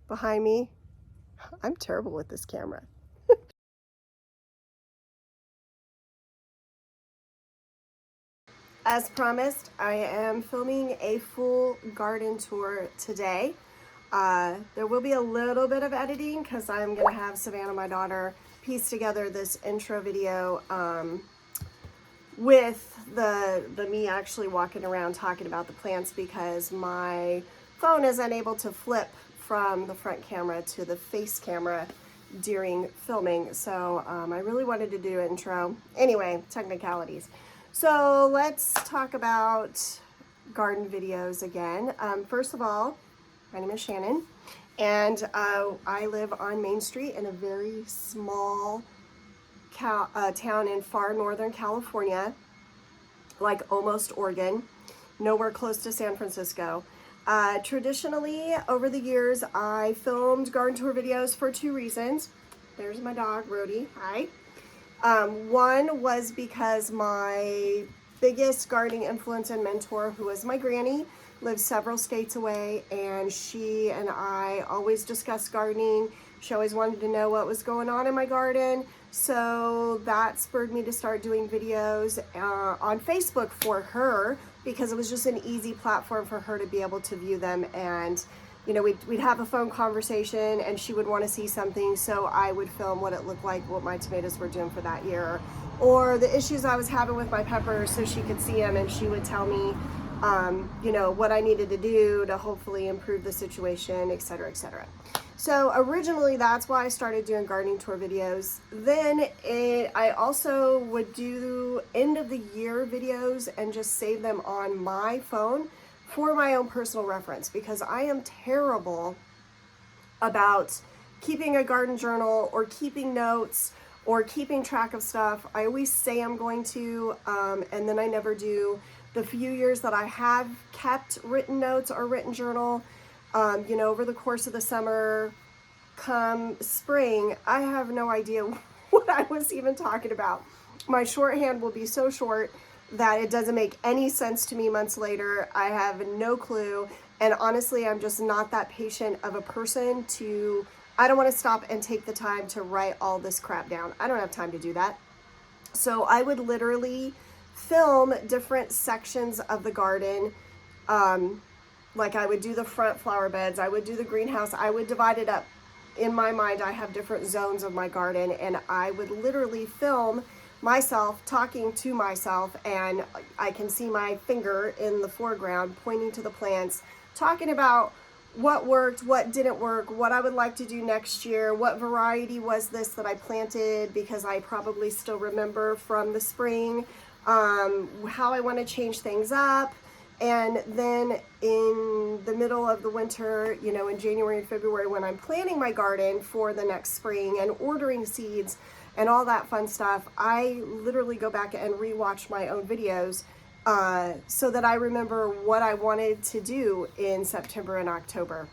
behind me. I'm terrible with this camera. As promised, I am filming a full garden tour today. There will be a little bit of editing because I'm going to have Savannah, my daughter, piece together this intro video with the me actually walking around talking about the plants because my phone is unable to flip from the front camera to the face camera during filming. So I really wanted to do an intro. Anyway, technicalities. So let's talk about garden videos again. First of all, my name is Shannon, and I live on Main Street in a very small town in far northern California, like almost Oregon, nowhere close to San Francisco. Traditionally, over the years, I filmed garden tour videos for two reasons. There's my dog, Rhodey. Hi. One was because my biggest gardening influence and mentor, who was my granny, lives several states away, and she and I always discussed gardening. She always wanted to know what was going on in my garden, so that spurred me to start doing videos on Facebook for her, because it was just an easy platform for her to be able to view them. And you know, we'd have a phone conversation and she would want to see something, so I would film what it looked like, what my tomatoes were doing for that year, or the issues I was having with my peppers, so she could see them and she would tell me, you know, what I needed to do to hopefully improve the situation, etc., etc. So originally that's why I started doing gardening tour videos. Then I also would do end of the year videos and just save them on my phone for my own personal reference, because I am terrible about keeping a garden journal or keeping notes or keeping track of stuff. I always say I'm going to, and then I never do. The few years that I have kept written notes or written journal, you know, over the course of the summer, come spring, I have no idea what I was even talking about. My shorthand will be so short that it doesn't make any sense to me months later. I have no clue. And honestly, I'm just not that patient of a person to, I don't want to stop and take the time to write all this crap down. I don't have time to do that. So I would literally film different sections of the garden. Like I would do the front flower beds, I would do the greenhouse, I would divide it up. In my mind, I have different zones of my garden, and I would literally film myself talking to myself, and I can see my finger in the foreground pointing to the plants, talking about what worked, what didn't work, what I would like to do next year, what variety was this that I planted, because I probably still remember from the spring, how I want to change things up. And then in the middle of the winter, you know, in January and February, when I'm planning my garden for the next spring and ordering seeds and all that fun stuff, I literally go back and rewatch my own videos so that I remember what I wanted to do in September and October.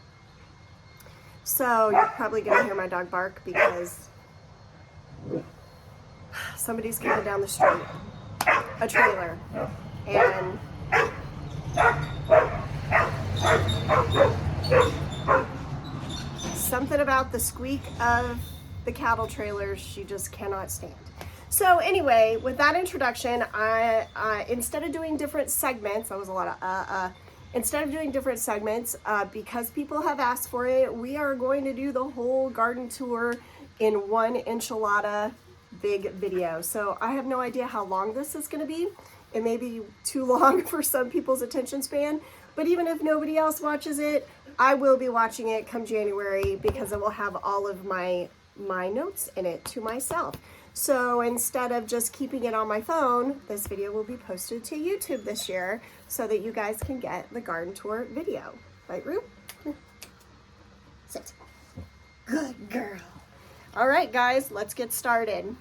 So you're probably going to hear my dog bark because somebody's coming down the street, a trailer, and something about the squeak of the cattle trailers she just cannot stand. So anyway, with that introduction, I instead of doing different segments, that was a lot of instead of doing different segments, because people have asked for it, we are going to do the whole garden tour in one enchilada big video. So I have no idea how long this is going to be. It may be too long for some people's attention span, but even if nobody else watches it, I will be watching it come January, because it will have all of my notes in it to myself. So instead of just keeping it on my phone, this video will be posted to YouTube this year so that you guys can get the garden tour video. Right, Rue? Sit. Good girl. All right, guys, let's get started.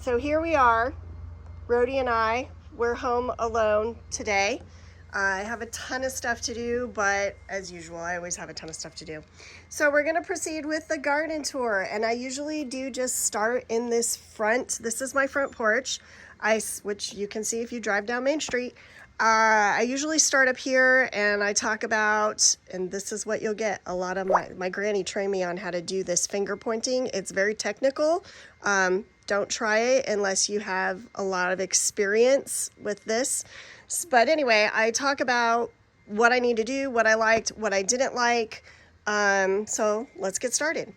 So here we are, Rhodey and I, we're home alone today. I have a ton of stuff to do, but as usual, I always have a ton of stuff to do. So we're gonna proceed with the garden tour, and I usually do just start in this is my front porch, which you can see if you drive down Main Street. I usually start up here and I talk about, and this is what you'll get, a lot of my granny trained me on how to do this finger pointing. It's very technical. Don't try it unless you have a lot of experience with this. But anyway, I talk about what I need to do, what I liked, what I didn't like. So let's get started.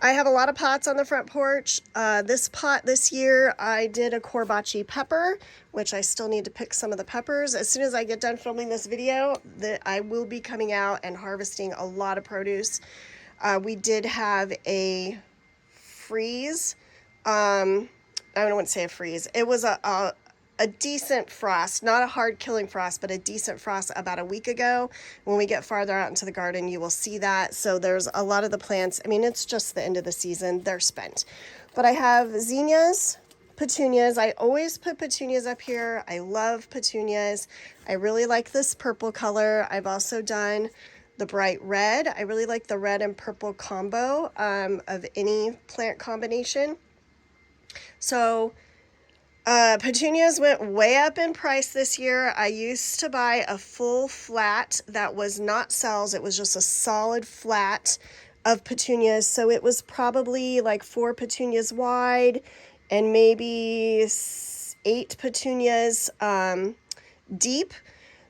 I have a lot of pots on the front porch. This pot this year, I did a korbachi pepper, which I still need to pick some of the peppers. As soon as I get done filming this video, I will be coming out and harvesting a lot of produce. We did have a freeze. I don't want to say a freeze. It was a decent frost, not a hard killing frost, but a decent frost about a week ago. When we get farther out into the garden, you will see that. So there's a lot of the plants. I mean, it's just the end of the season. They're spent. But I have zinnias, petunias. I always put petunias up here. I love petunias. I really like this purple color. I've also done the bright red. I really like the red and purple combo of any plant combination. So petunias went way up in price this year. I used to buy a full flat that was not cells. It was just a solid flat of petunias. So it was probably like 4 petunias wide and maybe 8 petunias deep.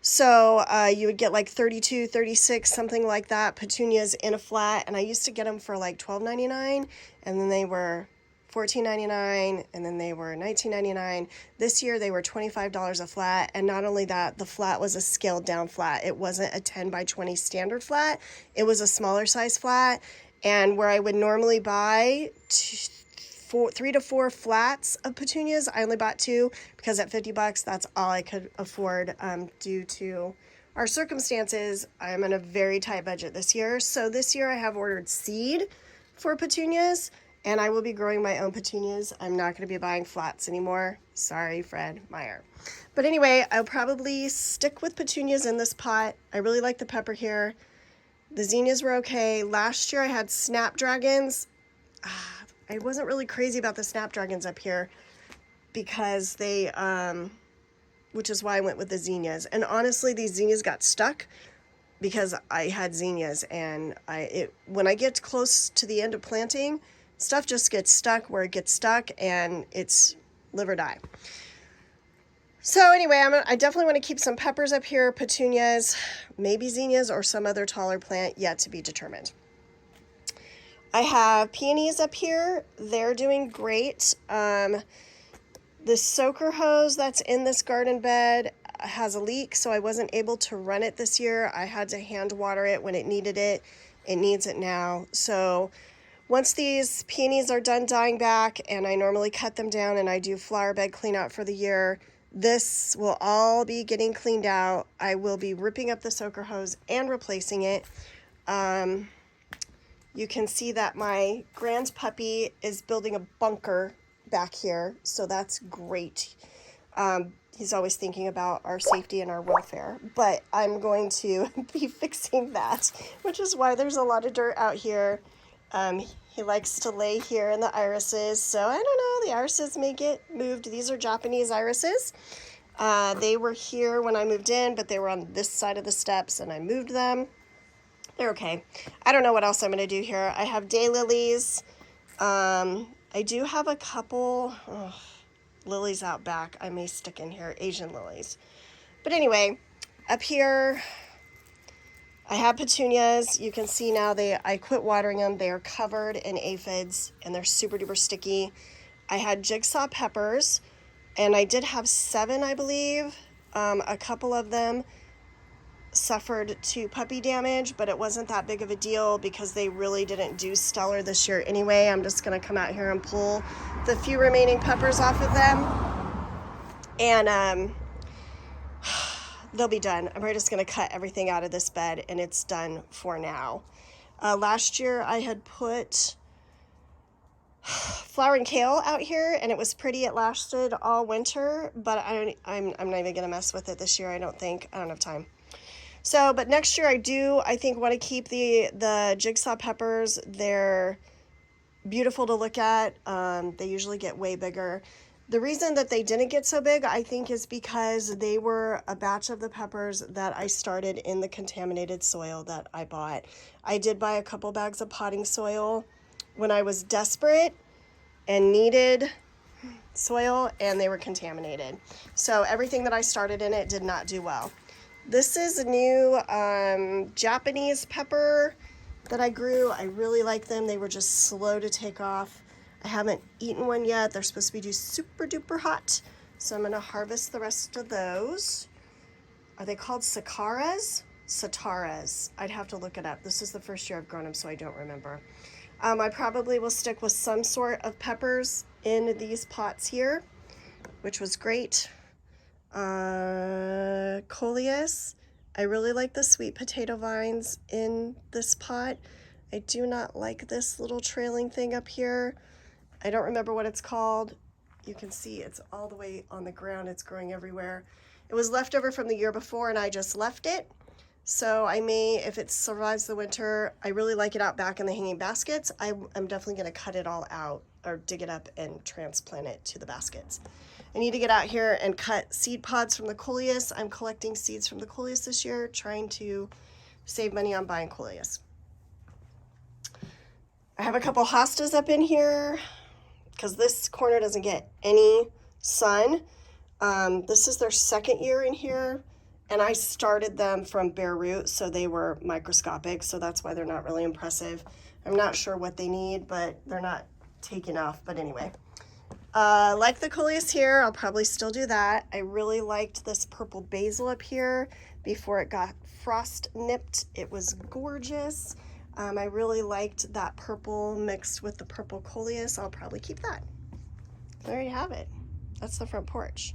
So you would get like 32, 36, something like that, petunias in a flat. And I used to get them for like $12.99, and then they were $14.99, and then they were $19.99. This year they were $25 a flat, and not only that, the flat was a scaled down flat. It wasn't a 10 by 20 standard flat. It was a smaller size flat, and where I would normally buy 3 to 4 flats of petunias, I only bought 2 because at $50, that's all I could afford due to our circumstances. I'm in a very tight budget this year. So this year I have ordered seed for petunias, and I will be growing my own petunias. I'm not going to be buying flats anymore. Sorry, Fred Meyer. But anyway, I'll probably stick with petunias in this pot. I really like the pepper here. The zinnias were okay. Last year I had snapdragons. I wasn't really crazy about the snapdragons up here because they, which is why I went with the zinnias. And honestly, these zinnias got stuck because I had zinnias, and when I get close to the end of planting, stuff just gets stuck where it gets stuck, and it's live or die. So anyway, I definitely want to keep some peppers up here, petunias, maybe zinnias, or some other taller plant yet to be determined. I have peonies up here. They're doing great. The soaker hose that's in this garden bed has a leak, so I wasn't able to run it this year. I had to hand water it when it needed it. It needs it now. So once these peonies are done dying back, and I normally cut them down and I do flower bed clean out for the year, this will all be getting cleaned out. I will be ripping up the soaker hose and replacing it. You can see that my grand puppy is building a bunker back here, so that's great. He's always thinking about our safety and our welfare, but I'm going to be fixing that, which is why there's a lot of dirt out here. He likes to lay here in the irises, so I don't know, the irises may get moved. These are Japanese irises. They were here when I moved in, but they were on this side of the steps, and I moved them. They're okay. I don't know what else I'm going to do here. I have daylilies. I do have a couple lilies out back I may stick in here, Asian lilies. But anyway, up here I have petunias. You can see now I quit watering them. They are covered in aphids, and they're super duper sticky. I had jigsaw peppers, and I did have 7, I believe. A couple of them suffered 2 puppy damage, but it wasn't that big of a deal because they really didn't do stellar this year anyway. I'm just going to come out here and pull the few remaining peppers off of them, and they'll be done. I'm just going to cut everything out of this bed, and it's done for now. Last year I had put flowering kale out here, and it was pretty. It lasted all winter, but I'm not even going to mess with it this year. I don't have time. So, but next year I think want to keep the jigsaw peppers. They're beautiful to look at. They usually get way bigger. The reason that they didn't get so big, I think, is because they were a batch of the peppers that I started in the contaminated soil that I bought. I did buy a couple bags of potting soil when I was desperate and needed soil, and they were contaminated. So everything that I started in it did not do well. This is a new Japanese pepper that I grew. I really like them. They were just slow to take off. I haven't eaten one yet. They're supposed to be super duper hot. So I'm gonna harvest the rest of those. Are they called Sakaras? Sataras. I'd have to look it up. This is the first year I've grown them, so I don't remember. I probably will stick with some sort of peppers in these pots here, which was great. Coleus. I really like the sweet potato vines in this pot. I do not like this little trailing thing up here. I don't remember what it's called. You can see it's all the way on the ground. It's growing everywhere. It was left over from the year before and I just left it. So I may, if it survives the winter, I really like it out back in the hanging baskets. I'm definitely gonna cut it all out or dig it up and transplant it to the baskets. I need to get out here and cut seed pods from the coleus. I'm collecting seeds from the coleus this year, trying to save money on buying coleus. I have a couple hostas up in here because this corner doesn't get any sun. This is their second year in here, and I started them from bare root, so they were microscopic, so that's why they're not really impressive. I'm not sure what they need, but they're not taking off. But anyway, like the coleus here, I'll probably still do that. I really liked this purple basil up here before it got frost nipped. It was gorgeous. I really liked that purple mixed with the purple coleus. I'll probably keep that. There you have it. That's the front porch.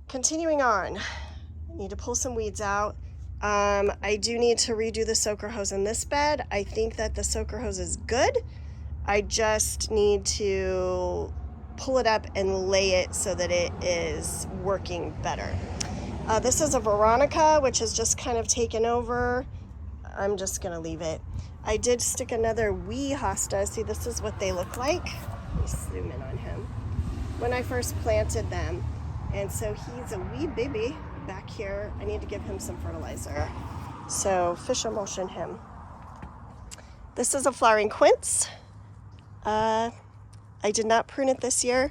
Continuing on, I need to pull some weeds out. I do need to redo the soaker hose in this bed. I think that the soaker hose is good. I just need to pull it up and lay it so that it is working better. This is a Veronica, which has just kind of taken over. I'm just gonna leave it. I did stick another wee hosta. See, this is what they look like. Let me zoom in on him. When I first planted them. And so he's a wee baby back here. I need to give him some fertilizer. So fish emulsion him. This is a flowering quince. I did not prune it this year.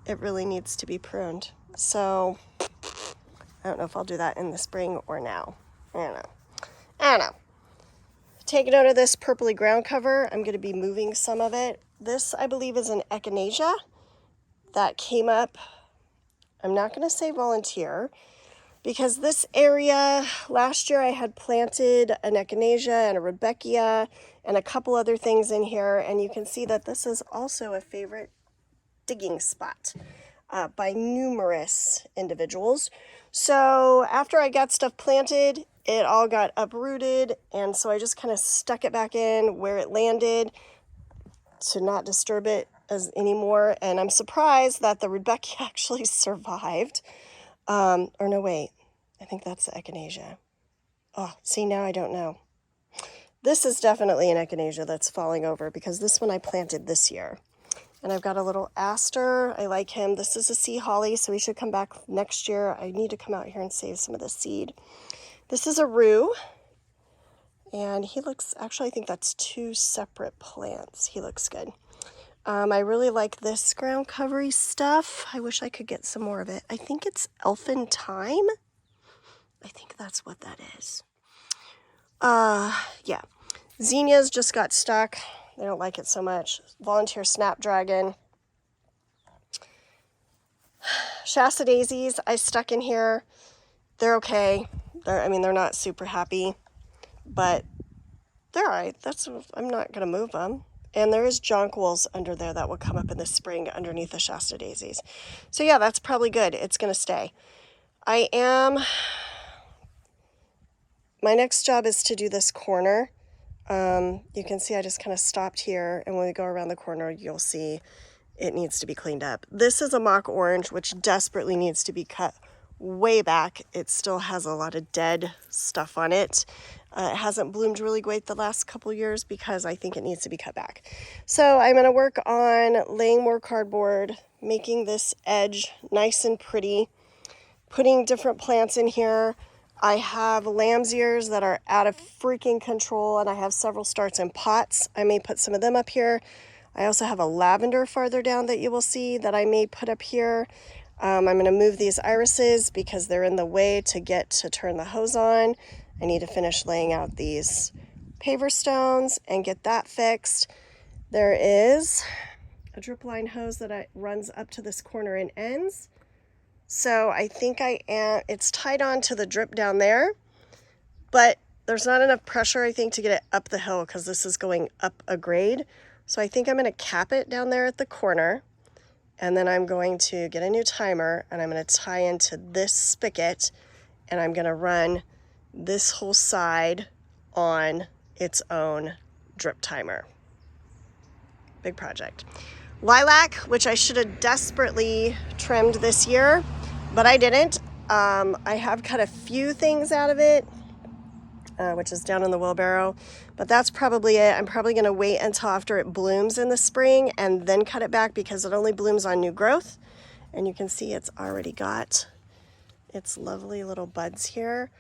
It really needs to be pruned. So I don't know if I'll do that in the spring or now. I don't know. Take note of this purpley ground cover. I'm going to be moving some of it. This, I believe, is an echinacea that came up. I'm not going to say volunteer because this area, last year I had planted an echinacea and a rudbeckia and a couple other things in here. And you can see that this is also a favorite digging spot by numerous individuals. So after I got stuff planted, it all got uprooted, and so I just kind of stuck it back in where it landed to not disturb it anymore. And I'm surprised that the rudbeckia actually survived. Or no, wait, I think that's the echinacea. Oh, see, now I don't know. This is definitely an echinacea that's falling over because this one I planted this year. And I've got a little aster. I like him. This is a sea holly, so he should come back next year. I need to come out here and save some of the seed. This is a rue, and he looks, actually I think that's two separate plants. He looks good. I really like this ground covery stuff. I wish I could get some more of it. I think it's elfin thyme. I think that's what that is. Yeah. Zinnias just got stuck. They don't like it so much. Volunteer snapdragon. Shasta daisies I stuck in here. They're okay. They're not super happy, but they're all right. I'm not going to move them. And there is jonquils under there that will come up in the spring underneath the Shasta daisies. So yeah, that's probably good. It's going to stay. My next job is to do this corner. You can see I just kind of stopped here, and when we go around the corner, you'll see it needs to be cleaned up. This is a mock orange, which desperately needs to be cut way back. It still has a lot of dead stuff on it. It hasn't bloomed really great the last couple years because I think it needs to be cut back. So I'm going to work on laying more cardboard, making this edge nice and pretty, putting different plants in here. I have lamb's ears that are out of freaking control, and I have several starts in pots. I may put some of them up here. I also have a lavender farther down that you will see that I may put up here. I'm going to move these irises because they're in the way to get to turn the hose on. I need to finish laying out these paver stones and get that fixed. There is a drip line hose that runs up to this corner and ends. So I think it's tied on to the drip down there, but there's not enough pressure, I think, to get it up the hill because this is going up a grade. So I think I'm going to cap it down there at the corner, and then I'm going to get a new timer, and I'm going to tie into this spigot, and I'm going to run this whole side on its own drip timer. Big project. Lilac, which I should have desperately trimmed this year, but I didn't. I have cut a few things out of it, which is down in the wheelbarrow, but that's probably it. I'm probably going to wait until after it blooms in the spring and then cut it back because it only blooms on new growth. And you can see it's already got its lovely little buds here.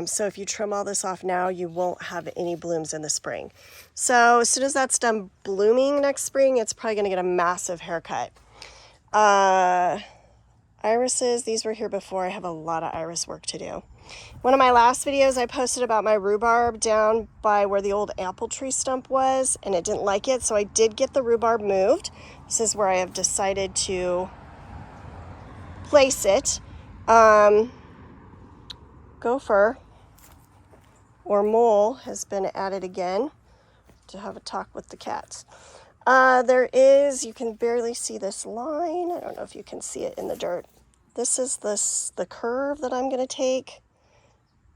So if you trim all this off now, you won't have any blooms in the spring. So as soon as that's done blooming next spring, it's probably going to get a massive haircut. Irises, these were here before. I have a lot of iris work to do. One of my last videos I posted about my rhubarb down by where the old apple tree stump was, and it didn't like it, so I did get the rhubarb moved. This is where I have decided to place it. Gopher or mole has been added again to have a talk with the cats. There is, you can barely see this line. I don't know if you can see it in the dirt. This is the curve that I'm going to take,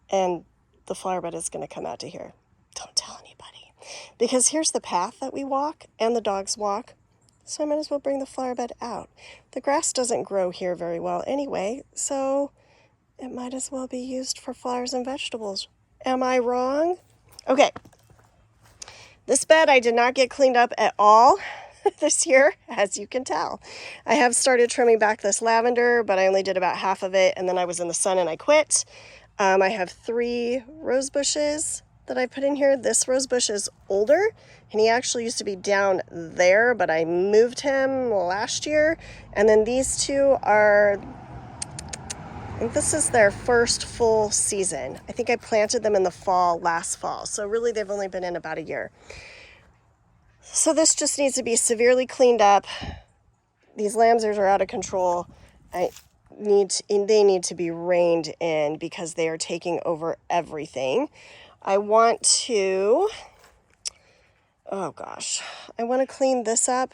and the flower bed is going to come out to here. Don't tell anybody, because here's the path that we walk and the dogs walk, so I might as well bring the flower bed out. The grass doesn't grow here very well anyway, so it might as well be used for flowers and vegetables. Am I wrong? Okay. This bed I did not get cleaned up at all this year, as you can tell. I have started trimming back this lavender, but I only did about half of it, and then I was in the sun and I quit. I have 3 rose bushes that I put in here. This rose bush is older, and he actually used to be down there, but I moved him last year. And then these 2 are, I think this is their first full season. I think I planted them in the fall, last fall. So really they've only been in about a year. So this just needs to be severely cleaned up. These lambs are out of control. They need to be reined in because they are taking over everything. I want to, I want to clean this up.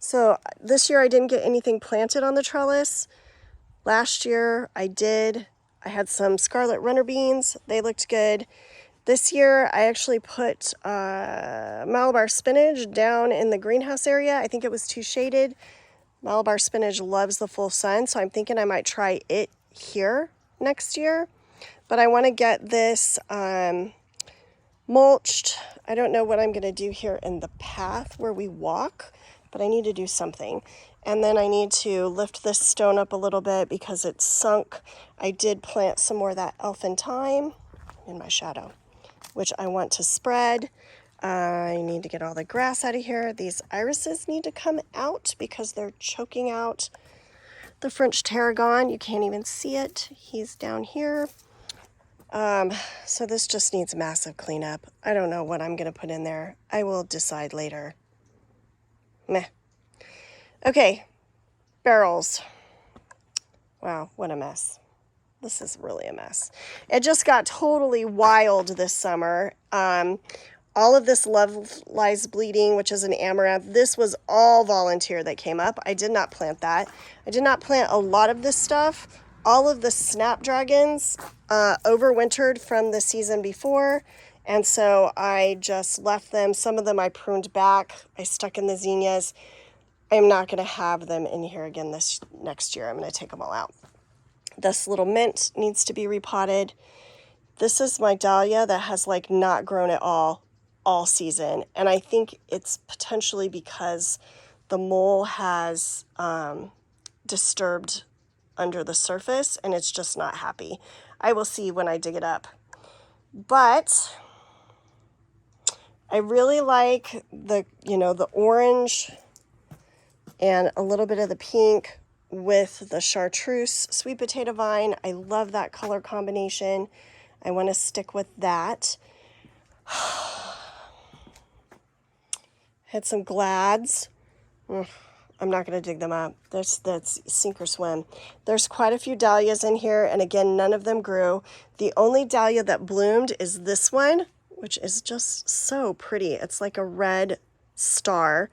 So this year I didn't get anything planted on the trellis. Last year I did. I had some scarlet runner beans. They looked good. This year I actually put Malabar spinach down in the greenhouse area. I think it was too shaded. Malabar spinach loves the full sun, so I'm thinking I might try it here next year. But I want to get this mulched. I don't know what I'm going to do here in the path where we walk, but I need to do something. And then I need to lift this stone up a little bit because it's sunk. I did plant some more of that elfin thyme in my shadow, which I want to spread. I need to get all the grass out of here. These irises need to come out because they're choking out the French tarragon. You can't even see it. He's down here. So this just needs massive cleanup. I don't know what I'm going to put in there. I will decide later. Meh. Okay, barrels. Wow, what a mess. This is really a mess. It just got totally wild this summer. All of this Love Lies Bleeding, which is an amaranth, this was all volunteer that came up. I did not plant that. I did not plant a lot of this stuff. All of the snapdragons overwintered from the season before, and so I just left them. Some of them I pruned back. I stuck in the zinnias. I'm not going to have them in here again this next year. I'm going to take them all out. This little mint needs to be repotted. This is my dahlia that has like not grown at all season, and I think it's potentially because the mole has disturbed under the surface and it's just not happy. I will see when I dig it up. But I really like the, the orange and a little bit of the pink with the chartreuse sweet potato vine. I love that color combination. I want to stick with that. Had some glads. I'm not going to dig them up. That's sink or swim. There's quite a few dahlias in here, and again, none of them grew. The only dahlia that bloomed is this one, which is just so pretty. It's like a red star.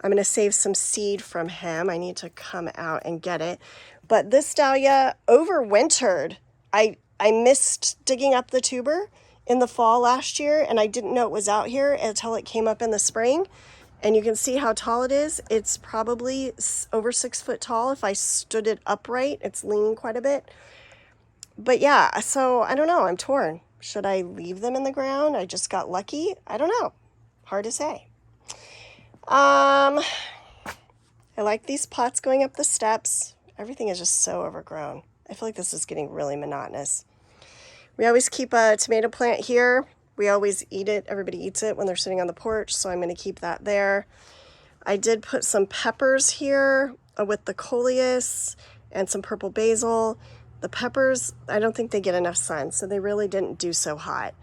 I'm going to save some seed from him. I need to come out and get it. But this dahlia overwintered. I missed digging up the tuber in the fall last year, and I didn't know it was out here until it came up in the spring. And you can see how tall it is. It's probably over 6 foot tall. If I stood it upright, it's leaning quite a bit. But yeah, so I don't know. I'm torn. Should I leave them in the ground? I just got lucky. I don't know. Hard to say. I like these pots going up the steps. Everything is just so overgrown. I feel like this is getting really monotonous. We always keep a tomato plant here. We always eat it. Everybody eats it when they're sitting on the porch, so I'm going to keep that there. I did put some peppers here with the coleus and some purple basil. The peppers, I don't think they get enough sun, so they really didn't do so hot.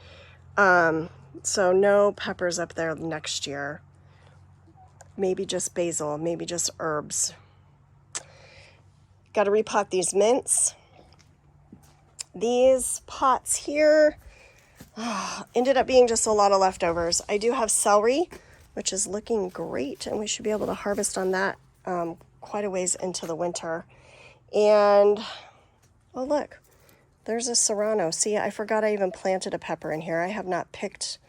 So no peppers up there next year. Maybe just basil, maybe just herbs. Got to repot these mints. These pots here ended up being just a lot of leftovers. I do have celery, which is looking great, and we should be able to harvest on that quite a ways into the winter. And, oh look, there's a serrano. See, I forgot I even planted a pepper in here. I have not picked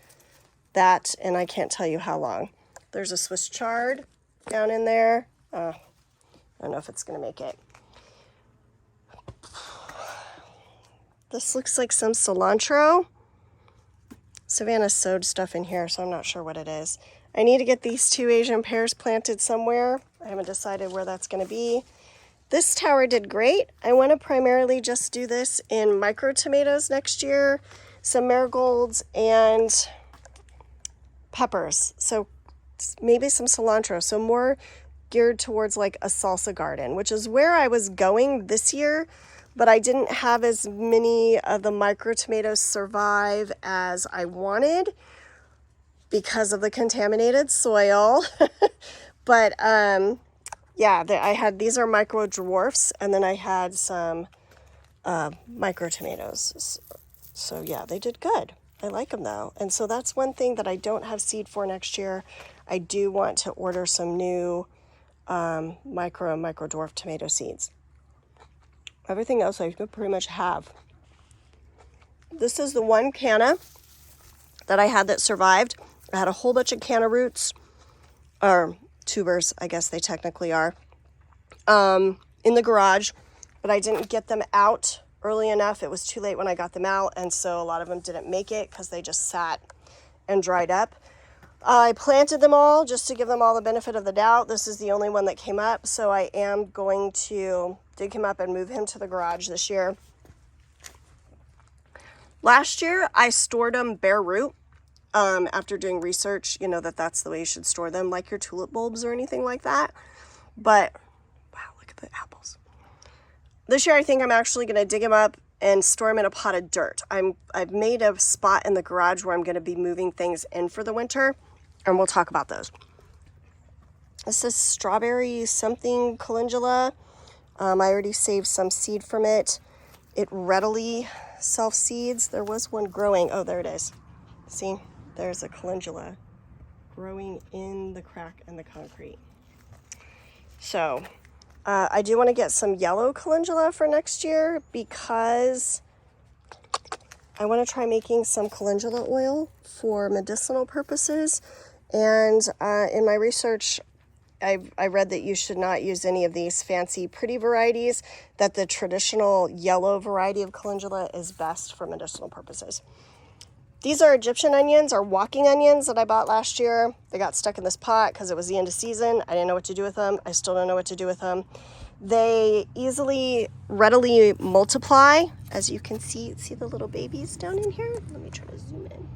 that, and I can't tell you how long. There's a Swiss chard down in there. I don't know if it's going to make it. This looks like some cilantro. Savannah sewed stuff in here, so I'm not sure what it is. I need to get these 2 Asian pears planted somewhere. I haven't decided where that's going to be. This tower did great. I want to primarily just do this in micro tomatoes next year, some marigolds, and peppers. So maybe some cilantro. So more geared towards like a salsa garden, which is where I was going this year. But I didn't have as many of the micro tomatoes survive as I wanted because of the contaminated soil. But yeah, I had, these are micro dwarfs, and then I had some micro tomatoes. So yeah, they did good. I like them though. And so that's one thing that I don't have seed for next year. I do want to order some new micro and micro dwarf tomato seeds. Everything else I pretty much have. This is the one canna that I had that survived. I had a whole bunch of canna roots, or tubers, I guess they technically are, in the garage, but I didn't get them out early enough. It was too late when I got them out, and so a lot of them didn't make it because they just sat and dried up. I planted them all just to give them all the benefit of the doubt. This is the only one that came up, so I am going to dig him up and move him to the garage this year. Last year, I stored them bare root. After doing research, that's the way you should store them, like your tulip bulbs or anything like that. But, wow, look at the apples. This year, I think I'm actually going to dig them up and store them in a pot of dirt. I've made a spot in the garage where I'm going to be moving things in for the winter, and we'll talk about those. This is strawberry something calendula. I already saved some seed from it. It readily self-seeds. There was one growing. Oh, there it is. See, there's a calendula growing in the crack in the concrete. So I do want to get some yellow calendula for next year because I want to try making some calendula oil for medicinal purposes. And in my research, I read that you should not use any of these fancy pretty varieties, that the traditional yellow variety of calendula is best for medicinal purposes. These are Egyptian onions, or walking onions, that I bought last year. They got stuck in this pot because it was the end of season. I didn't know what to do with them. I still don't know what to do with them. They readily multiply. As you can see the little babies down in here? Let me try to zoom in.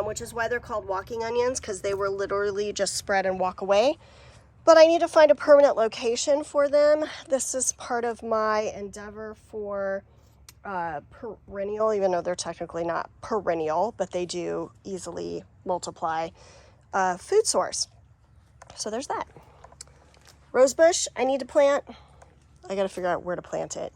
Which is why they're called walking onions, because they will literally just spread and walk away. But I need to find a permanent location for them. This is part of my endeavor for perennial, even though they're technically not perennial, but they do easily multiply, food source. So there's that. Rosebush, I need to plant. I got to figure out where to plant it.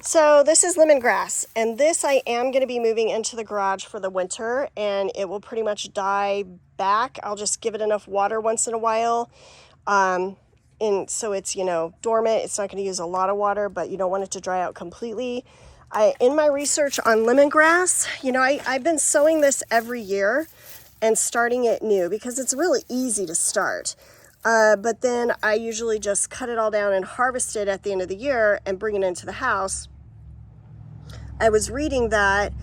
So this is lemongrass, and this I am going to be moving into the garage for the winter, and it will pretty much die back. I'll just give it enough water once in a while. And so it's, dormant. It's not going to use a lot of water, but you don't want it to dry out completely. In my research on lemongrass, I've been sowing this every year and starting it new because it's really easy to start. But then I usually just cut it all down and harvest it at the end of the year and bring it into the house. I was reading that,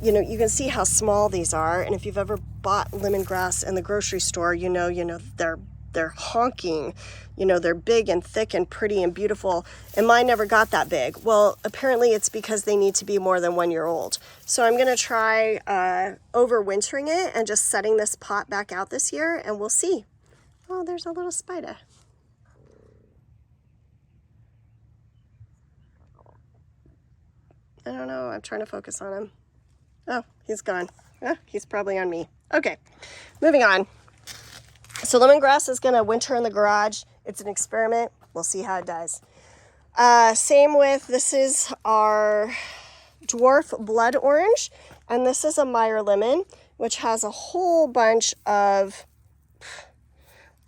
you can see how small these are. And if you've ever bought lemongrass in the grocery store, they're honking, they're big and thick and pretty and beautiful. And mine never got that big. Well, apparently it's because they need to be more than 1 year old. So I'm going to try overwintering it and just setting this pot back out this year, and we'll see. Oh, there's a little spider. I don't know. I'm trying to focus on him. Oh, he's gone. He's probably on me. Okay, moving on. So lemongrass is going to winter in the garage. It's an experiment. We'll see how it does. Same with, this is our dwarf blood orange, and this is a Meyer lemon, which has a whole bunch of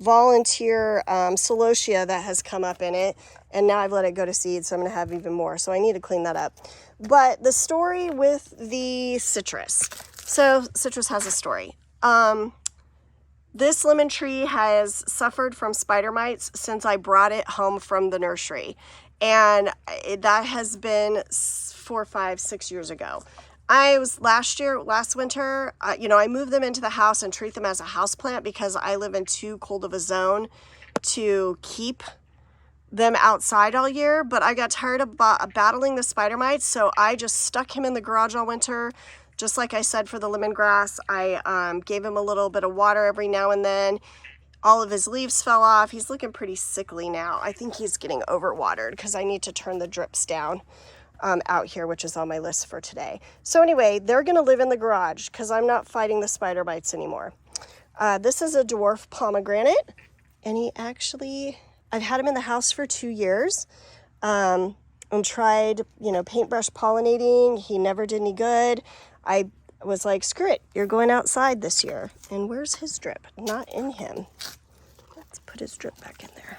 volunteer celosia that has come up in it, and now I've let it go to seed, so I'm going to have even more. So I need to clean that up. But the story with the citrus. So citrus has a story. This lemon tree has suffered from spider mites since I brought it home from the nursery. And that has been 4, 5, 6 years ago. Last winter, I moved them into the house and treat them as a house plant because I live in too cold of a zone to keep them outside all year. But I got tired of battling the spider mites, so I just stuck him in the garage all winter. Just like I said for the lemongrass, I gave him a little bit of water every now and then. All of his leaves fell off. He's looking pretty sickly now. I think he's getting overwatered because I need to turn the drips down out here, which is on my list for today. So anyway, they're going to live in the garage because I'm not fighting the spider bites anymore. This is a dwarf pomegranate, and I've had him in the house for 2 years. And tried, paintbrush pollinating. He never did any good. I was like, screw it, you're going outside this year. And where's his drip? Not in him. Let's put his drip back in there.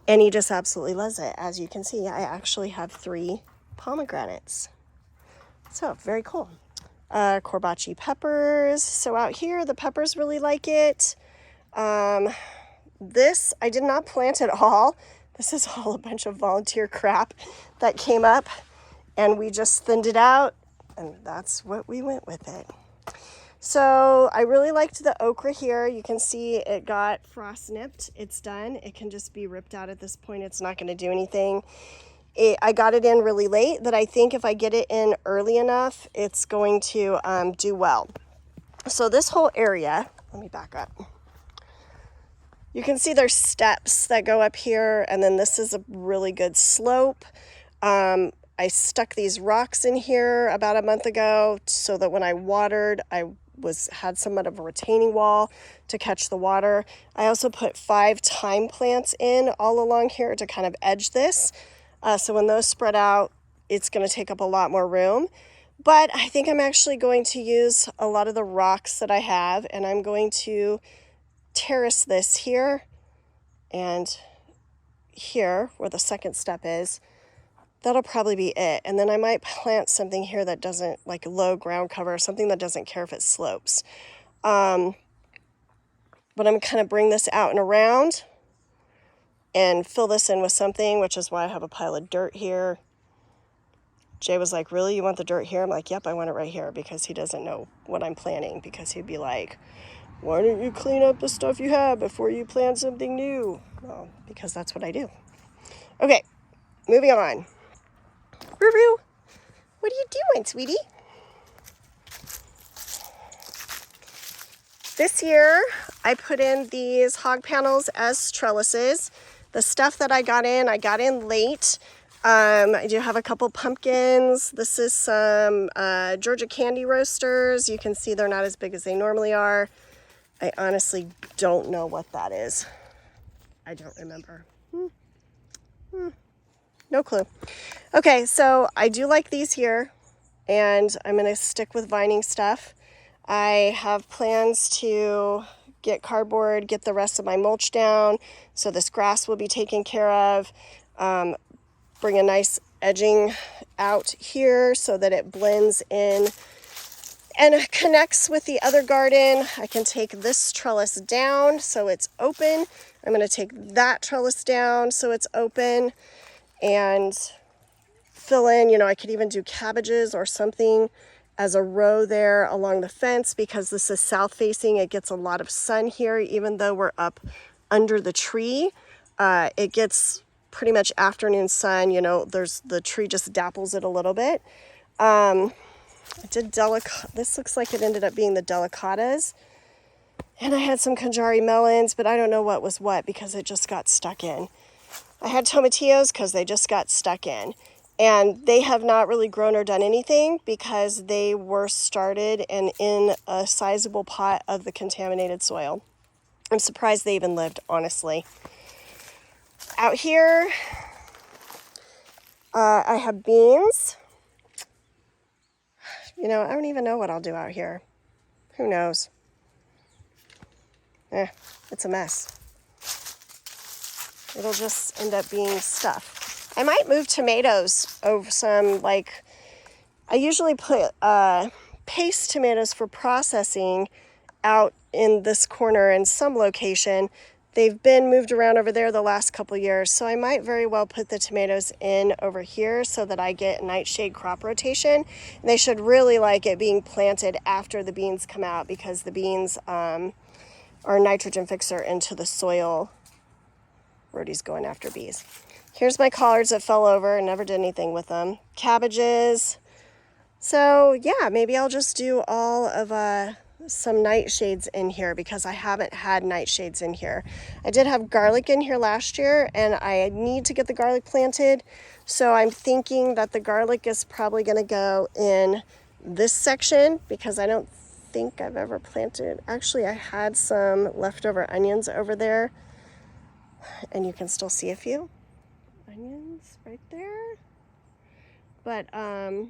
And he just absolutely loves it. As you can see, I actually have 3 pomegranates. So very cool. Corbaci peppers. So out here, the peppers really like it. This, I did not plant at all. This is all a bunch of volunteer crap that came up, and we just thinned it out, and that's what we went with it. So I really liked the okra here. You can see it got frost nipped. It's done. It can just be ripped out at this point. It's not going to do anything. I got it in really late that I think if I get it in early enough, it's going to do well. So this whole area, let me back up. You can see there's steps that go up here, and then this is a really good slope. I stuck these rocks in here about a month ago so that when I watered, I had somewhat of a retaining wall to catch the water. I also put 5 thyme plants in all along here to kind of edge this. So when those spread out, it's going to take up a lot more room. But I think I'm actually going to use a lot of the rocks that I have, and I'm going to terrace this here and here where the second step is. That'll probably be it. And then I might plant something here that doesn't, like low ground cover, something that doesn't care if it slopes. But I'm going to kind of bring this out and around and fill this in with something, which is why I have a pile of dirt here. Jay was like, really, you want the dirt here? I'm like, yep, I want it right here, because he doesn't know what I'm planting, because he'd be like, why don't you clean up the stuff you have before you plant something new? Well, because that's what I do. Okay, moving on. Ruru, what are you doing, sweetie? This year, I put in these hog panels as trellises. The stuff that I got in late. I do have a couple pumpkins. This is some Georgia candy roasters. You can see they're not as big as they normally are. I honestly don't know what that is. I don't remember. No clue. Okay, so I do like these here, and I'm going to stick with vining stuff. I have plans to get cardboard, get the rest of my mulch down, so this grass will be taken care of. Bring a nice edging out here so that it blends in and connects with the other garden. I can take this trellis down so it's open. I'm going to take that trellis down so it's open and fill in, I could even do cabbages or something as a row there along the fence, because this is south facing. It gets a lot of sun here, even though we're up under the tree. It gets pretty much afternoon sun, there's the tree just dapples it a little bit. I did this looks like it ended up being the delicatas. And I had some Conjari melons, but I don't know what was what because it just got stuck in. I had tomatillos because they just got stuck in. And they have not really grown or done anything because they were started and in a sizable pot of the contaminated soil. I'm surprised they even lived, honestly. Out here, I have beans. I don't even know what I'll do out here. Who knows? It's a mess. It'll just end up being stuff. I might move tomatoes over some, I usually put paste tomatoes for processing out in this corner in some location. They've been moved around over there the last couple years, so I might very well put the tomatoes in over here so that I get nightshade crop rotation. And they should really like it being planted after the beans come out, because the beans are a nitrogen fixer into the soil. Rhodey's going after bees. Here's my collards that fell over and never did anything with them. Cabbages. So yeah, maybe I'll just do all of some nightshades in here, because I haven't had nightshades in here. I did have garlic in here last year, and I need to get the garlic planted. So I'm thinking that the garlic is probably going to go in this section, because I don't think I've ever planted. Actually, I had some leftover onions over there, and you can still see a few onions right there. But I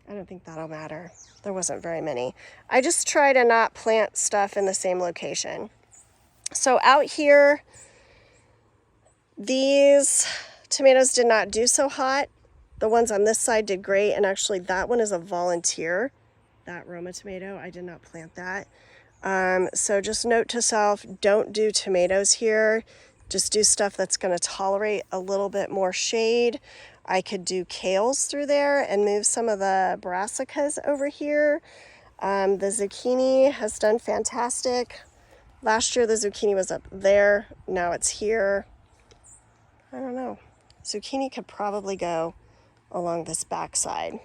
don't think that'll matter. There wasn't very many. I just try to not plant stuff in the same location. So out here, these tomatoes did not do so hot. The ones on this side did great, and actually that one is a volunteer. That Roma tomato, I did not plant that. So just note to self, don't do tomatoes here. Just do stuff that's going to tolerate a little bit more shade. I could do kales through there and move some of the brassicas over here. The zucchini has done fantastic. Last year the zucchini was up there. Now it's here. I don't know. Zucchini could probably go along this back side.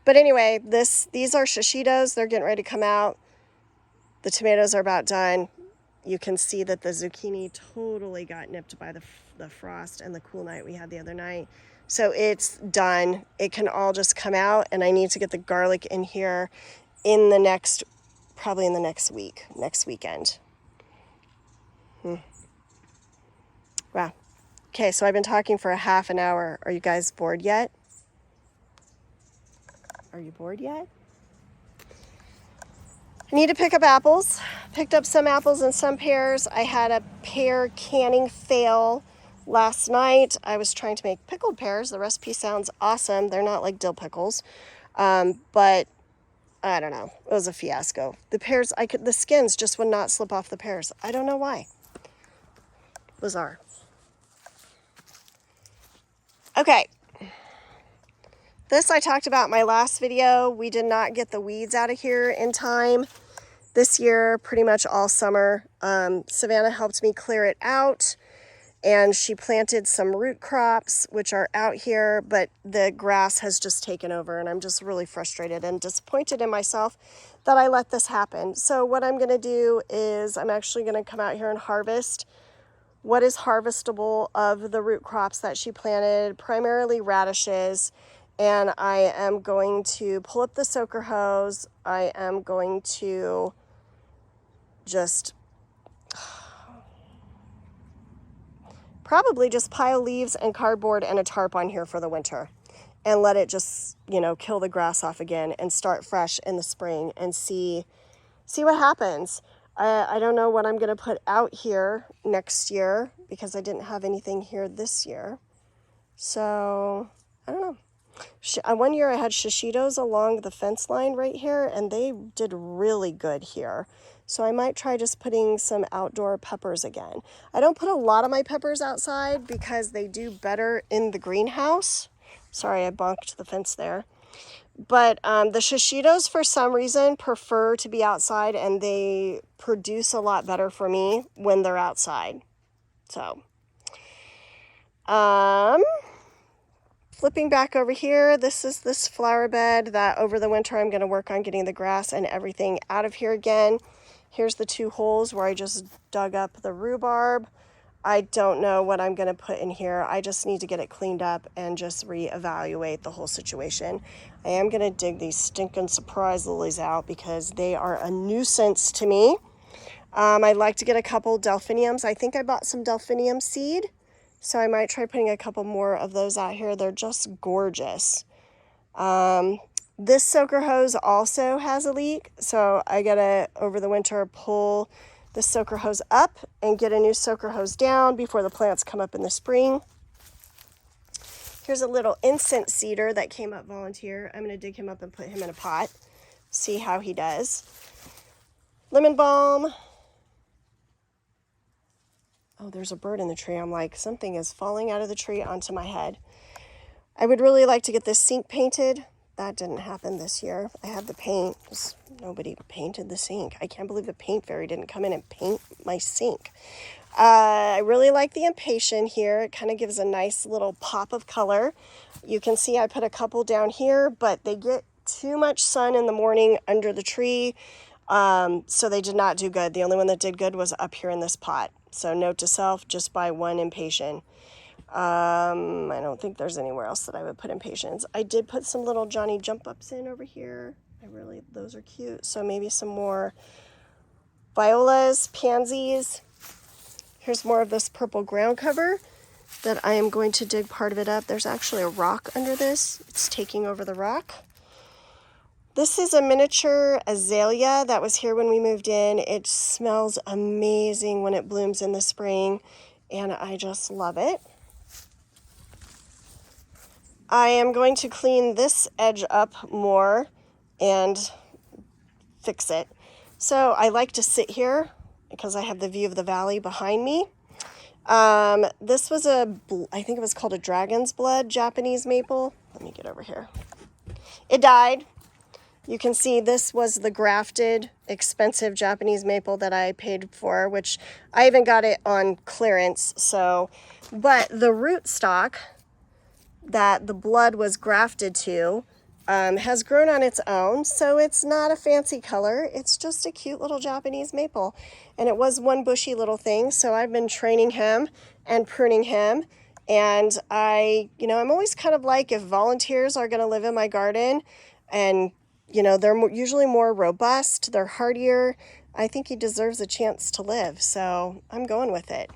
But anyway, these are shishitos. They're getting ready to come out. The tomatoes are about done. You can see that the zucchini totally got nipped by the frost and the cool night we had the other night. So it's done. It can all just come out, and I need to get the garlic in here probably in the next weekend. Wow. Okay, so I've been talking for a half an hour. Are you guys bored yet? Are you bored yet? I need to pick up apples. Picked up some apples and some pears. I had a pear canning fail last night. I was trying to make pickled pears. The recipe sounds awesome. They're not like dill pickles, but I don't know. It was a fiasco. The pears, the skins just would not slip off the pears. I don't know why. Bizarre. Okay. This I talked about in my last video. We did not get the weeds out of here in time this year, pretty much all summer. Savannah helped me clear it out, and she planted some root crops, which are out here, but the grass has just taken over, and I'm just really frustrated and disappointed in myself that I let this happen. So what I'm gonna do is I'm actually gonna come out here and harvest what is harvestable of the root crops that she planted, primarily radishes. And I am going to pull up the soaker hose. I am going to just probably just pile leaves and cardboard and a tarp on here for the winter and let it just, you know, kill the grass off again and start fresh in the spring and see what happens. I don't know what I'm going to put out here next year because I didn't have anything here this year. So, I don't know. One year I had shishitos along the fence line right here, and they did really good here. So I might try just putting some outdoor peppers again. I don't put a lot of my peppers outside because they do better in the greenhouse. Sorry, I bonked the fence there. But the shishitos, for some reason, prefer to be outside, and they produce a lot better for me when they're outside. So, flipping back over here, this is this flower bed that over the winter I'm going to work on getting the grass and everything out of here again. Here's the 2 holes where I just dug up the rhubarb. I don't know what I'm going to put in here. I just need to get it cleaned up and just reevaluate the whole situation. I am going to dig these stinking surprise lilies out because they are a nuisance to me. I'd like to get a couple delphiniums. I think I bought some delphinium seed, so I might try putting a couple more of those out here. They're just gorgeous. This soaker hose also has a leak, so I gotta, over the winter, pull the soaker hose up and get a new soaker hose down before the plants come up in the spring. Here's a little incense cedar that came up volunteer. I'm going to dig him up and put him in a pot, see how he does. Lemon balm. Oh, there's a bird in the tree. I'm like, something is falling out of the tree onto my head. I would really like to get this sink painted. That didn't happen this year. I had the paint. Just nobody painted the sink. I can't believe the paint fairy didn't come in and paint my sink. I really like the impatient here. It kind of gives a nice little pop of color. You can see I put a couple down here, but they get too much sun in the morning under the tree, so they did not do good. The only one that did good was up here in this pot. So note to self, just buy one impatient. I don't think there's anywhere else that I would put impatiens. I did put some little Johnny jump ups in over here. Those are cute. So maybe some more violas, pansies. Here's more of this purple ground cover that I am going to dig part of it up. There's actually a rock under this. It's taking over the rock. This is a miniature azalea that was here when we moved in. It smells amazing when it blooms in the spring, and I just love it. I am going to clean this edge up more and fix it. So I like to sit here because I have the view of the valley behind me. This was I think it was called a dragon's blood Japanese maple. Let me get over here. It died. You can see this was the grafted, expensive Japanese maple that I paid for, which I even got it on clearance. But the rootstock that the blood was grafted to has grown on its own, so it's not a fancy color. It's just a cute little Japanese maple, and it was one bushy little thing. So I've been training him and pruning him, and I'm always kind of like, if volunteers are going to live in my garden, and they're usually more robust, they're hardier, I think he deserves a chance to live. So I'm going with it.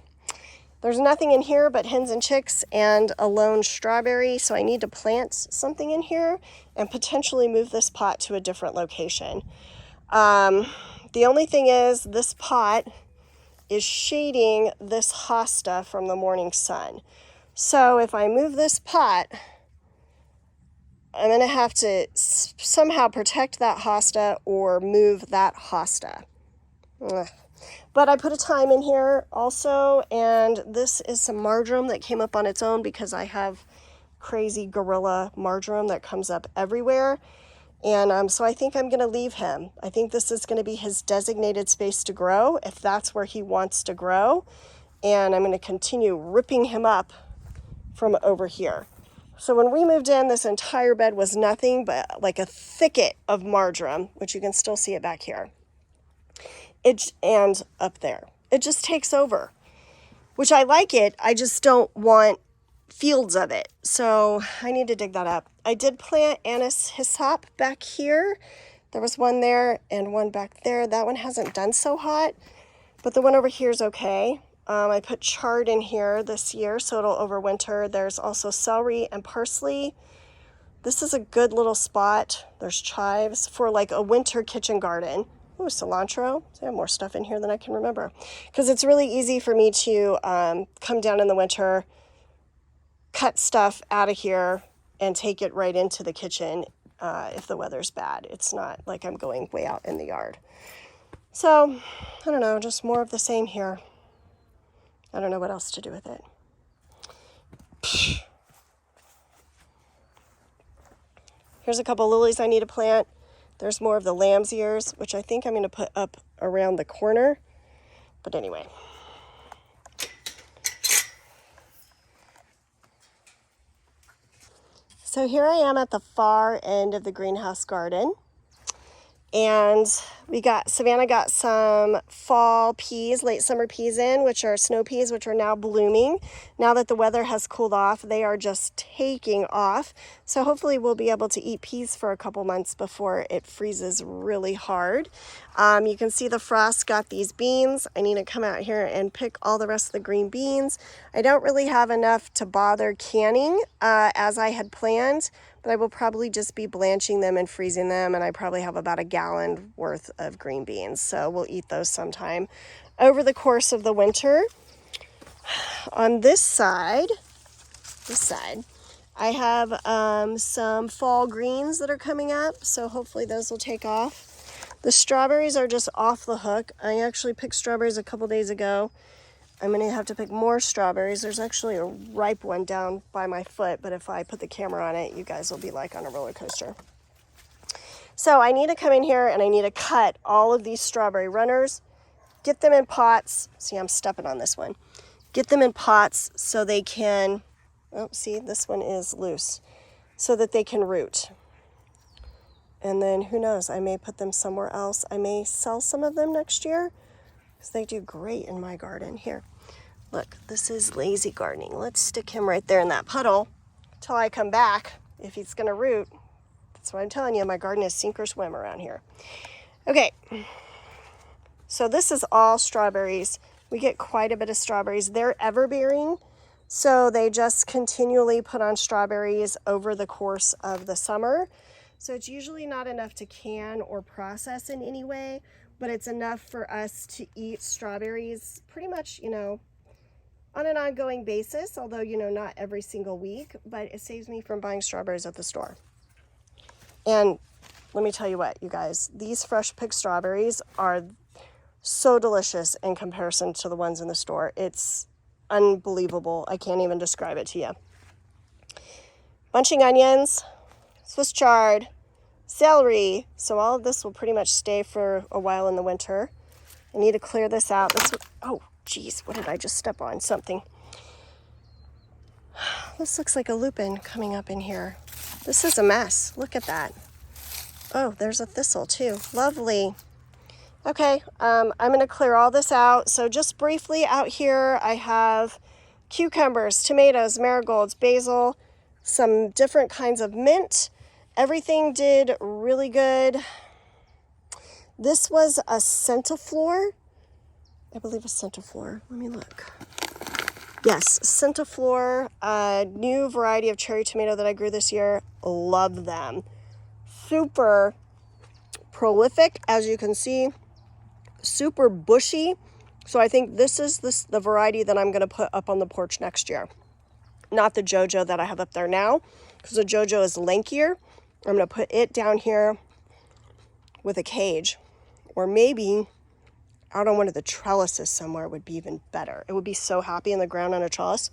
There's nothing in here but hens and chicks and a lone strawberry, so I need to plant something in here and potentially move this pot to a different location. The only thing is, this pot is shading this hosta from the morning sun. So if I move this pot, I'm going to have to somehow protect that hosta or move that hosta. Ugh. But I put a thyme in here also, and this is some marjoram that came up on its own because I have crazy gorilla marjoram that comes up everywhere. And so I think I'm going to leave him. I think this is going to be his designated space to grow, if that's where he wants to grow. And I'm going to continue ripping him up from over here. So when we moved in, this entire bed was nothing but like a thicket of marjoram, which you can still see it back here. And up there. It just takes over, which I like it. I just don't want fields of it. So I need to dig that up. I did plant anise hyssop back here. There was one there and one back there. That one hasn't done so hot, but the one over here is okay. I put chard in here this year, so it'll overwinter. There's also celery and parsley. This is a good little spot. There's chives for like a winter kitchen garden. Ooh, cilantro. I have more stuff in here than I can remember. Because it's really easy for me to come down in the winter, cut stuff out of here, and take it right into the kitchen if the weather's bad. It's not like I'm going way out in the yard. So, I don't know, just more of the same here. I don't know what else to do with it. Here's a couple lilies I need to plant. There's more of the lamb's ears, which I think I'm going to put up around the corner. But anyway. So here I am at the far end of the greenhouse garden. And Savannah got some fall peas, late summer peas in, which are snow peas, which are now blooming. Now that the weather has cooled off, they are just taking off. So hopefully we'll be able to eat peas for a couple months before it freezes really hard. You can see the frost got these beans. I need to come out here and pick all the rest of the green beans. I don't really have enough to bother canning as I had planned, but I will probably just be blanching them and freezing them, and I probably have about a gallon worth of green beans, so we'll eat those sometime over the course of the winter. On this side, I have some fall greens that are coming up, so hopefully those will take off. The strawberries are just off the hook. I actually picked strawberries a couple days ago. I'm going to have to pick more strawberries. There's actually a ripe one down by my foot, but if I put the camera on it, you guys will be like on a roller coaster. So I need to come in here and I need to cut all of these strawberry runners, get them in pots. See, I'm stepping on this one. Get them in pots so they can, oh, see, this one is loose, so that they can root. And then who knows, I may put them somewhere else. I may sell some of them next year because they do great in my garden. Here, look, this is lazy gardening. Let's stick him right there in that puddle till I come back if he's going to root. That's what I'm telling you. My garden is sink or swim around here. Okay, so this is all strawberries. We get quite a bit of strawberries. They're ever-bearing, so they just continually put on strawberries over the course of the summer. So it's usually not enough to can or process in any way, but it's enough for us to eat strawberries pretty much, on an ongoing basis, although, not every single week, but it saves me from buying strawberries at the store. And let me tell you what, you guys, these fresh picked strawberries are so delicious in comparison to the ones in the store. It's unbelievable. I can't even describe it to you. Bunching onions, Swiss chard, celery. So all of this will pretty much stay for a while in the winter. I need to clear this out. Oh, geez, what did I just step on? Something. This looks like a lupin coming up in here. This is a mess. Look at that. Oh, there's a thistle too. Lovely. Okay, I'm going to clear all this out. So just briefly out here, I have cucumbers, tomatoes, marigolds, basil, some different kinds of mint. Everything did really good. This was a centiflora. I believe a centiflora. Let me look. Yes, centiflora, a new variety of cherry tomato that I grew this year. Love them. Super prolific, as you can see. Super bushy. So I think this is the variety that I'm going to put up on the porch next year. Not the JoJo that I have up there now, because the JoJo is lankier. I'm going to put it down here with a cage, or maybe out on one of the trellises somewhere would be even better. It would be so happy in the ground on a trellis.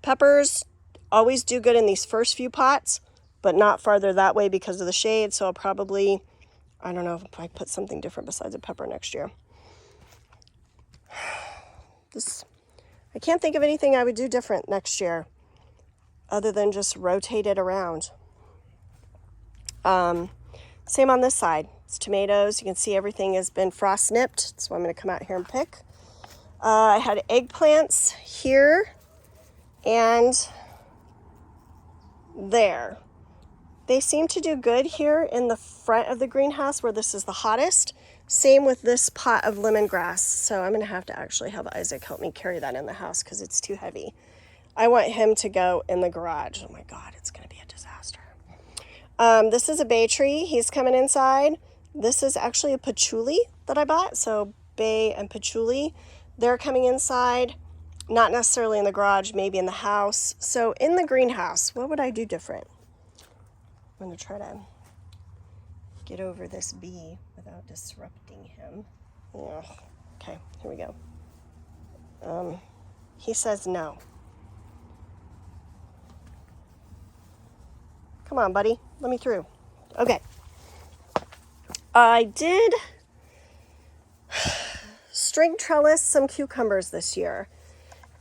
Peppers always do good in these first few pots, but not farther that way because of the shade. So I'll probably, I don't know if I put something different besides a pepper next year. I can't think of anything I would do different next year other than just rotate it around. Same on this side. It's tomatoes. You can see everything has been frost nipped. So I'm going to come out here and pick. I had eggplants here and there. They seem to do good here in the front of the greenhouse where this is the hottest. Same with this pot of lemongrass. So I'm going to have to actually have Isaac help me carry that in the house because it's too heavy. I want him to go in the garage. Oh my God, it's going to be a disaster. This is a bay tree. He's coming inside. This is actually a patchouli that I bought. So bay and patchouli, they're coming inside. Not necessarily in the garage, maybe in the house. So in the greenhouse, what would I do different? I'm going to try to get over this bee without disrupting him. Ugh. Okay, here we go. He says no. Come on, buddy. Let me through. Okay. I did string trellis some cucumbers this year.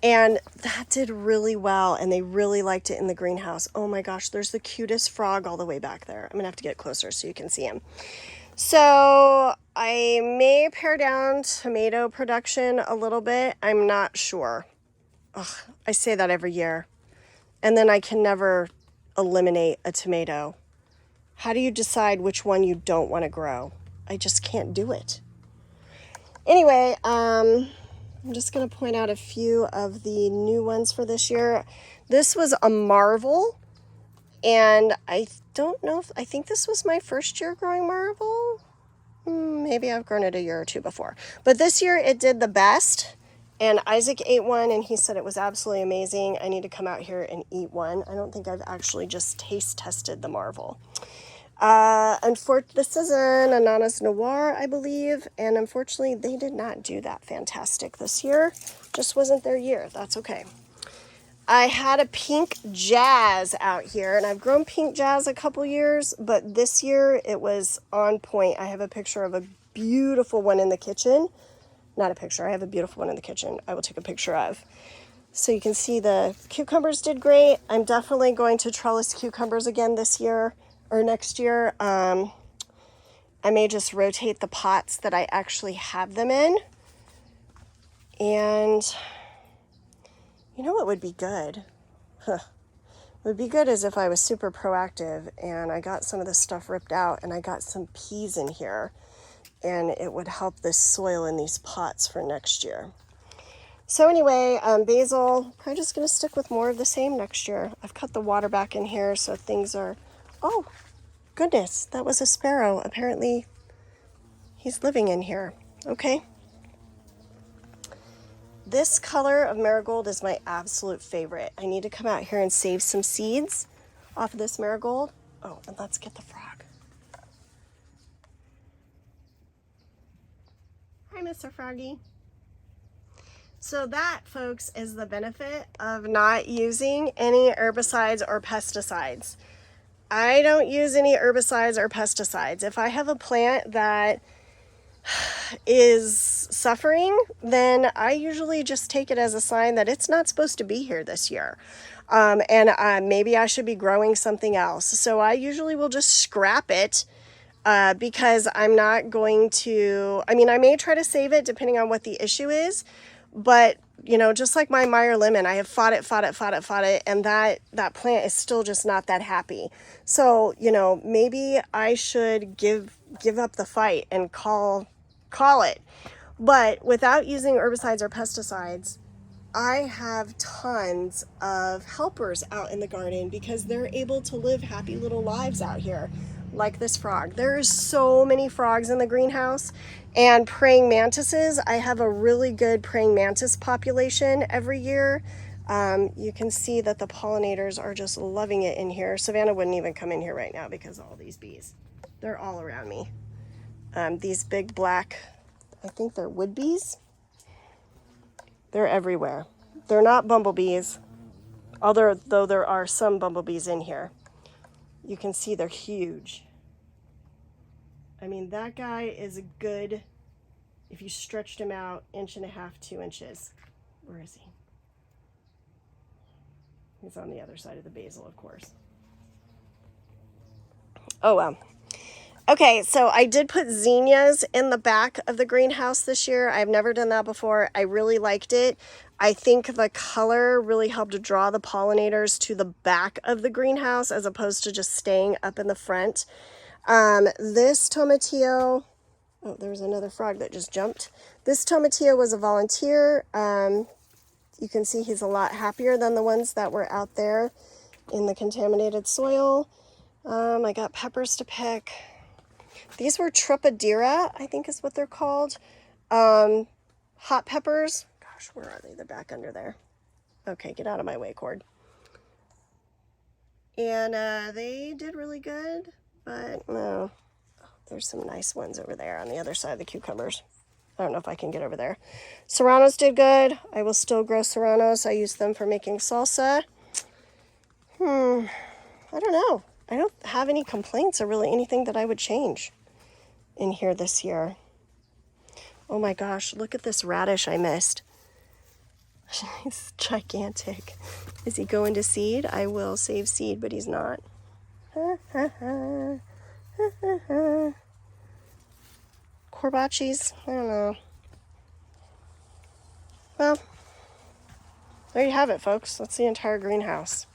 And that did really well. And they really liked it in the greenhouse. Oh my gosh, there's the cutest frog all the way back there. I'm going to have to get closer so you can see him. So I may pare down tomato production a little bit. I'm not sure. Ugh, I say that every year. And then I can never eliminate a tomato. How do you decide which one you don't want to grow? I just can't do it. Anyway, I'm just going to point out a few of the new ones for this year. This was a marvel, and I don't know if, I think this was my first year growing marvel. Maybe I've grown it a year or two before. But this year it did the best, and Isaac ate one, and he said it was absolutely amazing. I need to come out here and eat one. I don't think I've actually just taste tested the marvel. This is an Ananas Noir, I believe, and unfortunately they did not do that fantastic this year. Just wasn't their year. That's okay. I had a pink jazz out here, and I've grown pink jazz a couple years, but this year it was on point. I have a picture of a beautiful one in the kitchen. Not a picture, I have a beautiful one in the kitchen I will take a picture of. So you can see the cucumbers did great. I'm definitely going to trellis cucumbers again this year. Or next year. I may just rotate the pots that I actually have them in. And you know what would be good? What would be good is if I was super proactive and I got some of this stuff ripped out and I got some peas in here, and it would help this soil in these pots for next year. So anyway, basil, probably just going to stick with more of the same next year. I've cut the water back in here so things are... Oh, goodness, that was a sparrow. Apparently, he's living in here. Okay. This color of marigold is my absolute favorite. I need to come out here and save some seeds off of this marigold. Oh, and let's get the frog. Hi, Mr. Froggy. So that, folks, is the benefit of not using any herbicides or pesticides. I don't use any herbicides or pesticides. If I have a plant that is suffering, then I usually just take it as a sign that it's not supposed to be here this year. And maybe I should be growing something else. So I usually will just scrap it because I'm not going to, I mean, I may try to save it depending on what the issue is, but you know, just like my Meyer lemon, I have fought it, and that plant is still just not that happy. So, you know, maybe I should give up the fight and call it. But without using herbicides or pesticides, I have tons of helpers out in the garden because they're able to live happy little lives out here, like this frog. There's so many frogs in the greenhouse. And praying mantises, I have a really good praying mantis population every year. You can see that the pollinators are just loving it in here. Savannah wouldn't even come in here right now because of all these bees. They're all around me. These big black, I think they're wood bees. They're everywhere. They're not bumblebees. Although there are some bumblebees in here. You can see they're huge. I mean, that guy is a good, if you stretched him out, 1.5 inches, 2 inches. Where is he? He's on the other side of the basil, of course. Oh, well. Okay, so I did put zinnias in the back of the greenhouse this year. I've never done that before. I really liked it. I think the color really helped to draw the pollinators to the back of the greenhouse as opposed to just staying up in the front. This tomatillo, oh, there's another frog that just jumped. This tomatillo was a volunteer. You can see he's a lot happier than the ones that were out there in the contaminated soil. I got peppers to pick. These were Tripadera, I think is what they're called. Hot peppers. Gosh, where are they? They're back under there. Okay, get out of my way, cord. And they did really good, but no. Oh, there's some nice ones over there on the other side of the cucumbers. I don't know if I can get over there. Serranos did good. I will still grow serranos. I use them for making salsa. I don't know. I don't have any complaints or really anything that I would change in here this year. Oh my gosh, look at this radish I missed. He's gigantic. Is he going to seed? I will save seed, but he's not. Corbachis? I don't know. Well, there you have it, folks. That's the entire greenhouse.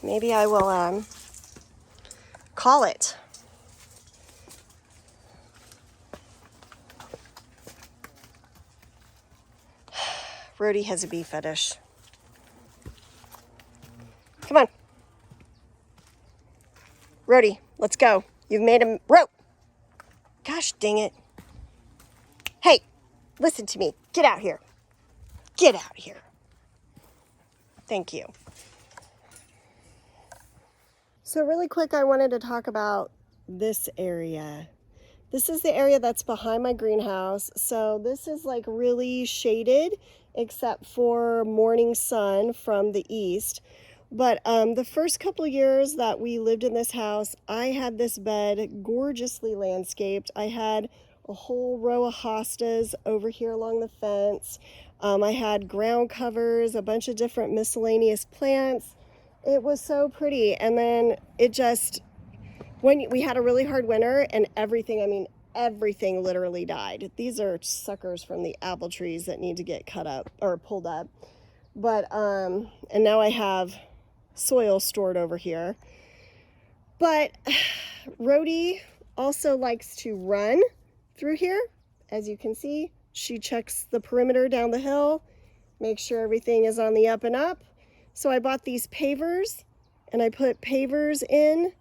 Maybe I will call it. Rhodey has a bee fetish. Come on. Rhodey, let's go. You've made him rope. Gosh dang it. Hey, listen to me. Get out here. Get out here. Thank you. So really quick, I wanted to talk about this area. This is the area that's behind my greenhouse. So this is like really shaded except for morning sun from the east. But the first couple of years that we lived in this house, I had this bed gorgeously landscaped. I had a whole row of hostas over here along the fence. I had ground covers, a bunch of different miscellaneous plants. It was so pretty. And then it just, when we had a really hard winter and everything literally died. These are suckers from the apple trees that need to get cut up or pulled up. But, and now I have soil stored over here. But Rhodey also likes to run through here. As you can see, she checks the perimeter down the hill, makes sure everything is on the up and up. So I bought these pavers and I put pavers in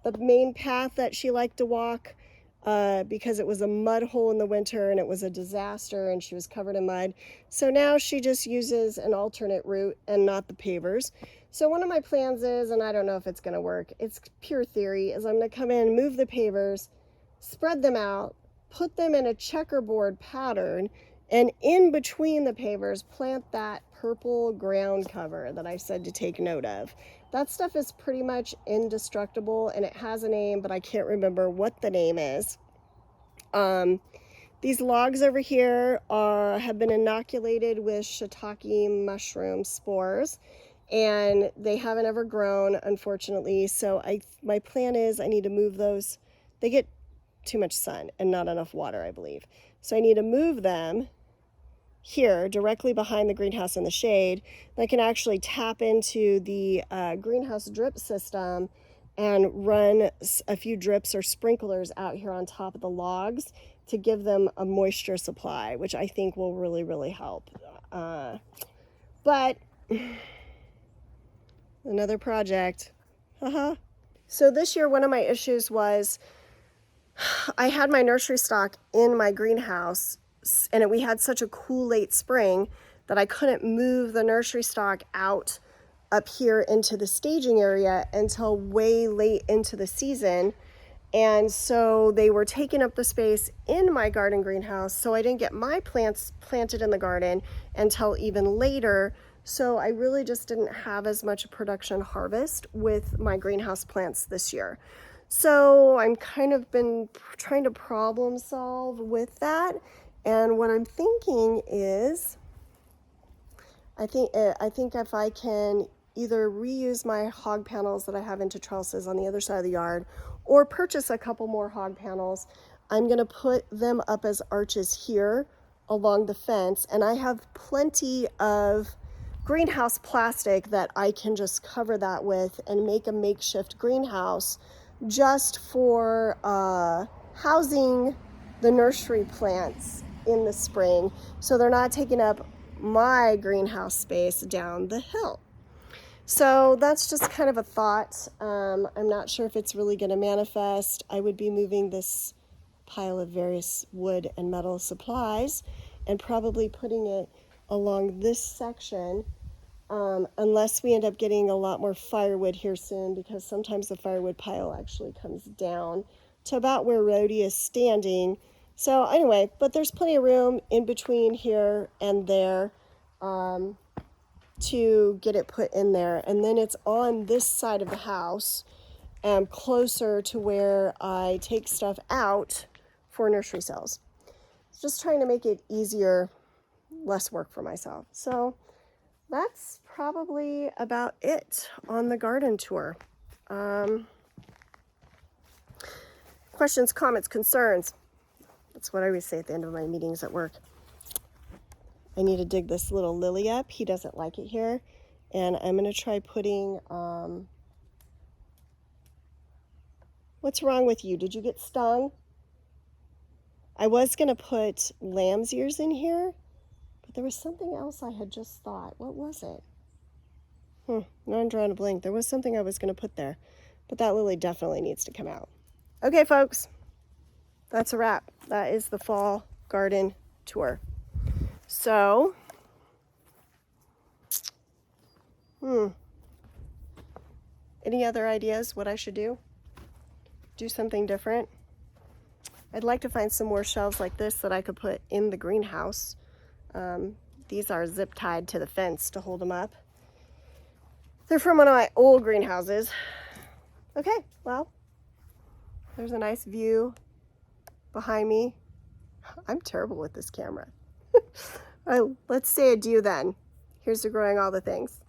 the main path that she liked to walk because it was a mud hole in the winter and it was a disaster and she was covered in mud. So now she just uses an alternate route and not the pavers. So one of my plans is, and I don't know if it's going to work, it's pure theory, is I'm going to come in, move the pavers, spread them out, put them in a checkerboard pattern, and in between the pavers, plant that purple ground cover that I said to take note of. That stuff is pretty much indestructible, and it has a name, but I can't remember what the name is. These logs over here have been inoculated with shiitake mushroom spores, and they haven't ever grown, unfortunately. So my plan is I need to move those. They get too much sun and not enough water, I believe. So I need to move them here directly behind the greenhouse in the shade. I can actually tap into the greenhouse drip system and run a few drips or sprinklers out here on top of the logs to give them a moisture supply, which I think will really, really help. But another project. So this year, one of my issues was I had my nursery stock in my greenhouse, and we had such a cool late spring that I couldn't move the nursery stock out up here into the staging area until way late into the season. And so they were taking up the space in my garden greenhouse, so I didn't get my plants planted in the garden until even later. So I really just didn't have as much production harvest with my greenhouse plants this year. So I'm kind of been trying to problem solve with that. And what I'm thinking is, I think if I can either reuse my hog panels that I have into trellises on the other side of the yard, or purchase a couple more hog panels, I'm gonna put them up as arches here along the fence. And I have plenty of greenhouse plastic that I can just cover that with and make a makeshift greenhouse just for housing the nursery plants in the spring, so they're not taking up my greenhouse space down the hill. So that's just kind of a thought. I'm not sure if it's really going to manifest. I would be moving this pile of various wood and metal supplies and probably putting it along this section, unless we end up getting a lot more firewood here soon, because sometimes the firewood pile actually comes down to about where Rhodey is standing. So anyway, but there's plenty of room in between here and there to get it put in there. And then it's on this side of the house, closer to where I take stuff out for nursery sales. Just trying to make it easier, less work for myself. So that's probably about it on the garden tour. Questions, comments, concerns. That's what I always say at the end of my meetings at work. I need to dig this little lily up. He doesn't like it here. And I'm going to try putting, what's wrong with you? Did you get stung? I was going to put lamb's ears in here, but there was something else I had just thought. What was it? Now I'm drawing a blank. There was something I was going to put there, but that lily definitely needs to come out. Okay, folks, that's a wrap. That is the fall garden tour. So, any other ideas what I should do? Do something different? I'd like to find some more shelves like this that I could put in the greenhouse. These are zip tied to the fence to hold them up. They're from one of my old greenhouses. Okay, well, there's a nice view behind me. I'm terrible with this camera. All right, let's say adieu then. Here's to growing all the things.